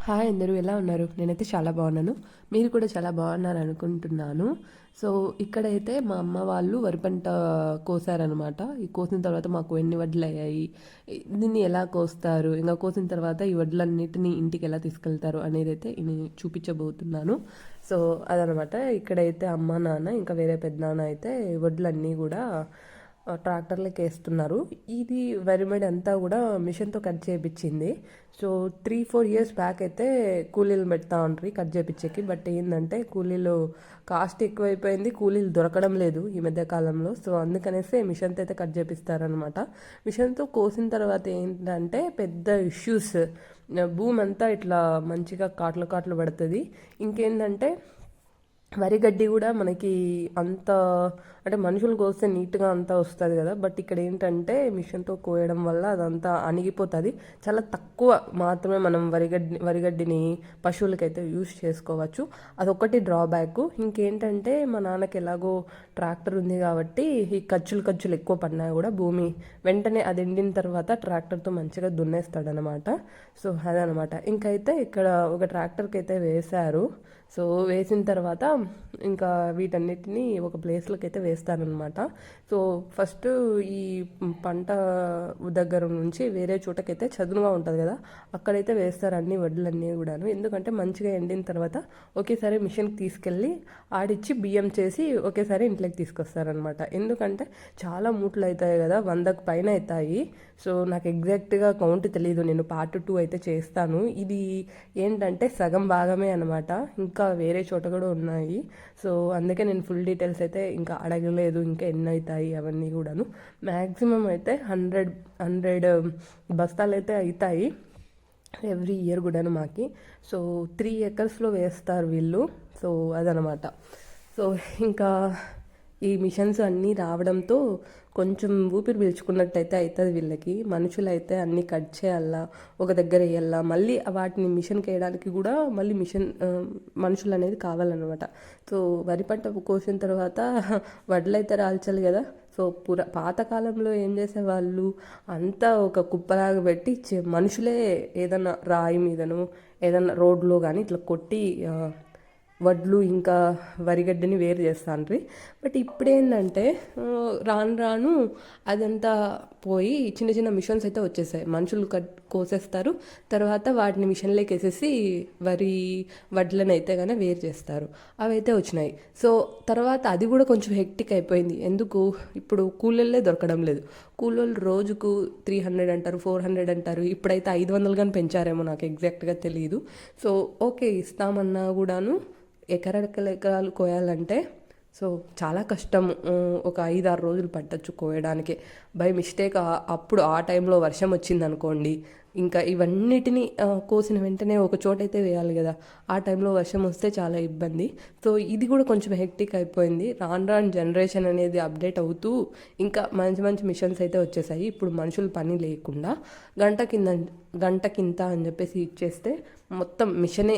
Hi అందరూ ఎలా ఉన్నారు? నేనైతే చాలా బాగున్నాను. మీరు కూడా చాలా బాగున్నారు అనుకుంటున్నాను. సో ఇక్కడైతే మా అమ్మ వాళ్ళు వరి పంట కోసారనమాట. ఈ కోసిన తర్వాత మాకు ఎన్ని వడ్లు అయ్యాయి, దీన్ని ఎలా కోస్తారు, ఇంకా కోసిన తర్వాత ఈ వడ్లన్నిటిని ఇంటికి ఎలా తీసుకెళ్తారు అనేది అయితే నేను చూపించబోతున్నాను. సో అదనమాట. ఇక్కడైతే అమ్మ నాన్న ఇంకా వేరే పెద్దనాన్న అయితే వడ్లన్నీ కూడా ట్రాక్టర్లకి వేస్తున్నారు. ఇది వరిమడి అంతా కూడా మిషన్తో కట్ చేయించింది. సో 3-4 ఇయర్స్ బ్యాక్ అయితే కూలీలు పెడతా ఉంటారు కట్ చేయించేకి. బట్ ఏంటంటే కూలీలు కాస్ట్ ఎక్కువైపోయింది, కూలీలు దొరకడం లేదు ఈ మధ్య కాలంలో. సో అందుకనేసి మిషన్తో అయితే కట్ చేపిస్తారనమాట. మిషన్తో కోసిన తర్వాత ఏంటంటే పెద్ద ఇష్యూస్, భూమి అంతా ఇట్లా మంచిగా కాట్లు కాట్లు పడుతుంది. ఇంకేంటంటే వరిగడ్డి కూడా మనకి అంత అంటే మనుషులు కోస్తే నీట్గా అంతా వస్తుంది కదా. బట్ ఇక్కడ ఏంటంటే మిషన్తో కోయడం వల్ల అదంతా అణిగిపోతుంది. చాలా తక్కువ మాత్రమే మనం వరిగడ్డిని పశువులకైతే యూస్ చేసుకోవచ్చు. అదొకటి డ్రాబ్యాక్. ఇంకేంటంటే మా నాన్నకి ఎలాగో ట్రాక్టర్ ఉంది కాబట్టి ఈ ఖర్చులు ఎక్కువ పడినా కూడా భూమి వెంటనే అది ఎండిన తర్వాత ట్రాక్టర్తో మంచిగా దున్నేస్తాడనమాట. సో అదనమాట. ఇంకైతే ఇక్కడ ఒక ట్రాక్టర్కి అయితే వేశారు. సో వేసిన తర్వాత ఇంకా వీటన్నిటిని ఒక ప్లేస్లోకి అయితే వేస్తారనమాట. సో ఫస్ట్ ఈ పంట దగ్గర నుంచి వేరే చోటకైతే చదునుగా ఉంటుంది కదా, అక్కడైతే వేస్తారు అన్ని వడ్లన్నీ కూడాను. ఎందుకంటే మంచిగా ఎండిన తర్వాత ఒకేసారి మిషన్కి తీసుకెళ్ళి ఆడిచ్చి బియ్యం చేసి ఒకేసారి ఇంట్లోకి తీసుకొస్తారనమాట. ఎందుకంటే చాలా మూటలు అవుతాయి కదా, 100కు పైన అవుతాయి. సో నాకు ఎగ్జాక్ట్గా కౌంట్ తెలీదు, నేను పార్ట్ 2 అయితే చేస్తాను. ఇది ఏంటంటే సగం భాగమే అనమాట, ఇంకా వేరే చోట కూడా ఉన్నాయి. సో అందుకే నేను ఫుల్ డీటెయిల్స్ అయితే ఇంకా అడగలేదు, ఇంకా ఎన్ని అవుతాయి అవన్నీ కూడాను. మ్యాక్సిమం అయితే 100 బస్తాలు అయితే అవుతాయి ఎవ్రీ ఇయర్ కూడాను మాకి. సో 3 ఎకర్స్లో వేస్తారు వీళ్ళు. సో అదనమాట. సో ఇంకా ఈ మిషన్స్ అన్నీ రావడంతో కొంచెం ఊపిరి పీల్చుకున్నట్టయితే అవుతుంది వీళ్ళకి. మనుషులు అయితే అన్నీ కట్ చేయాలా, ఒక దగ్గర వేయాలా, మళ్ళీ వాటిని మిషన్కి వేయడానికి కూడా మళ్ళీ మనుషులు అనేది కావాలన్నమాట. సో వరి పంట కోసిన తర్వాత వడ్లు అయితే రాల్చాలి కదా. సో పాతకాలంలో ఏం చేసేవాళ్ళు, అంతా ఒక కుప్పలాగా పెట్టి మనుషులే ఏదన్నా రాయి మీదను ఏదన్నా రోడ్లో కానీ ఇట్లా కొట్టి వడ్లు ఇంకా వరిగడ్డిని వేరు చేస్తాండ్రి. బట్ ఇప్పుడేంటంటే రాను రాను అదంతా పోయి చిన్న చిన్న మిషన్స్ అయితే వచ్చేసాయి. మనుషులు కోసేస్తారు, తర్వాత వాటిని మిషన్లోకి వేసేసి వడ్లను అయితే కానీ వేరు చేస్తారు. అవి అయితే వచ్చినాయి. సో తర్వాత అది కూడా కొంచెం హెక్టిక్ అయిపోయింది. ఎందుకు, ఇప్పుడు కూలీలే దొరకడం లేదు. కూలీలు రోజుకు 300 అంటారు, 400 అంటారు. ఇప్పుడైతే 500 కానీ పెంచారేమో, నాకు ఎగ్జాక్ట్గా తెలియదు. సో ఓకే ఇస్తామన్నా కూడాను ఎకరాలు కోయాలంటే సో చాలా కష్టం. ఒక 5-6 రోజులు పట్టచ్చు కోయడానికి. బై మిస్టేక్ అప్పుడు ఆ టైంలో వర్షం వచ్చింది అనుకోండి, ఇంకా ఇవన్నిటిని కోసిన వెంటనే ఒక చోటైతే వేయాలి కదా, ఆ టైంలో వర్షం వస్తే చాలా ఇబ్బంది. సో ఇది కూడా కొంచెం హెక్టిక్ అయిపోయింది. రాను జనరేషన్ అనేది అప్డేట్ అవుతూ ఇంకా మంచి మిషన్స్ అయితే వచ్చేసాయి. ఇప్పుడు మనుషుల పని లేకుండా గంటకింత అని చెప్పేసి ఇచ్చేస్తే మొత్తం మిషనే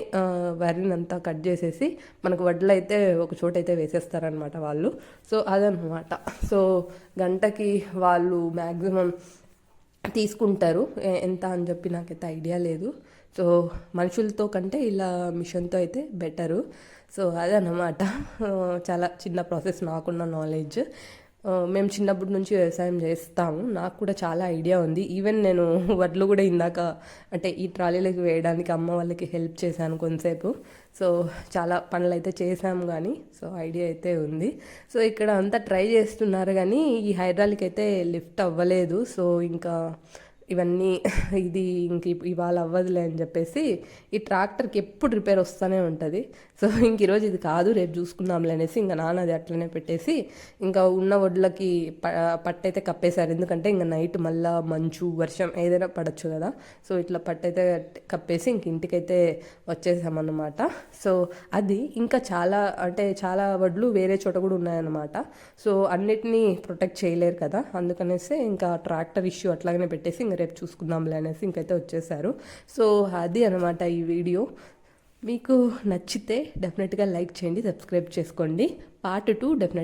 వరినంతా కట్ చేసేసి మనకు వడ్లు అయితే ఒక చోట అయితే వేసేస్తారనమాట వాళ్ళు. సో అదనమాట. సో గంటకి వాళ్ళు మ్యాక్సిమం తీసుకుంటారు ఎంత అని చెప్పి నాకైతే ఐడియా లేదు. సో మనుషులతో కంటే ఇలా మిషన్తో అయితే బెటరు. సో అదనమాట. చాలా చిన్న ప్రాసెస్, నాకున్న నాలెడ్జ్. మేము చిన్నప్పటి నుంచి వ్యవసాయం చేస్తాము, నాకు కూడా చాలా ఐడియా ఉంది. ఈవెన్ నేను వడ్లు కూడా ఇందాక అంటే ఈ ట్రాలీలోకి వేయడానికి అమ్మ వాళ్ళకి హెల్ప్ చేశాను కొంతసేపు. సో చాలా పనులు అయితే చేసాము కానీ సో ఐడియా అయితే ఉంది. సో ఇక్కడ అంతా ట్రై చేస్తున్నారు కానీ ఈ హైడ్రాలిక్ అయితే లిఫ్ట్ అవ్వలేదు. సో ఇంకా ఇవన్నీ ఇది ఇంక ఇవాళ అవ్వదులే అని చెప్పేసి ఈ ట్రాక్టర్కి ఎప్పుడు రిపేర్ వస్తూనే ఉంటుంది. సో ఇంక ఈరోజు ఇది కాదు రేపు చూసుకుందాంలే అనేసి ఇంకా నాన్న అది అట్లనే పెట్టేసి ఇంకా ఉన్న వడ్లకి పట్టయితే కప్పేశారు. ఎందుకంటే ఇంకా నైట్ మళ్ళీ మంచు వర్షం ఏదైనా పడచ్చు కదా. సో ఇట్లా పట్టయితే కప్పేసి ఇంక ఇంటికైతే వచ్చేసామన్నమాట. సో అది ఇంకా చాలా వడ్లు వేరే చోట కూడా ఉన్నాయన్నమాట. సో అన్నిటినీ ప్రొటెక్ట్ చేయలేరు కదా, అందుకనేసి ఇంకా ట్రాక్టర్ ఇష్యూ అట్లాగనే పెట్టేసి ఇంకా రేపు చూసుకుందాంలే అనేసి ఇంకైతే వచ్చేసారు. సో అది అనమాట ఈ వీడియో. మీకు నచ్చితే డెఫినెట్గా లైక్ చేయండి, సబ్స్క్రైబ్ చేసుకోండి. Part 2 definite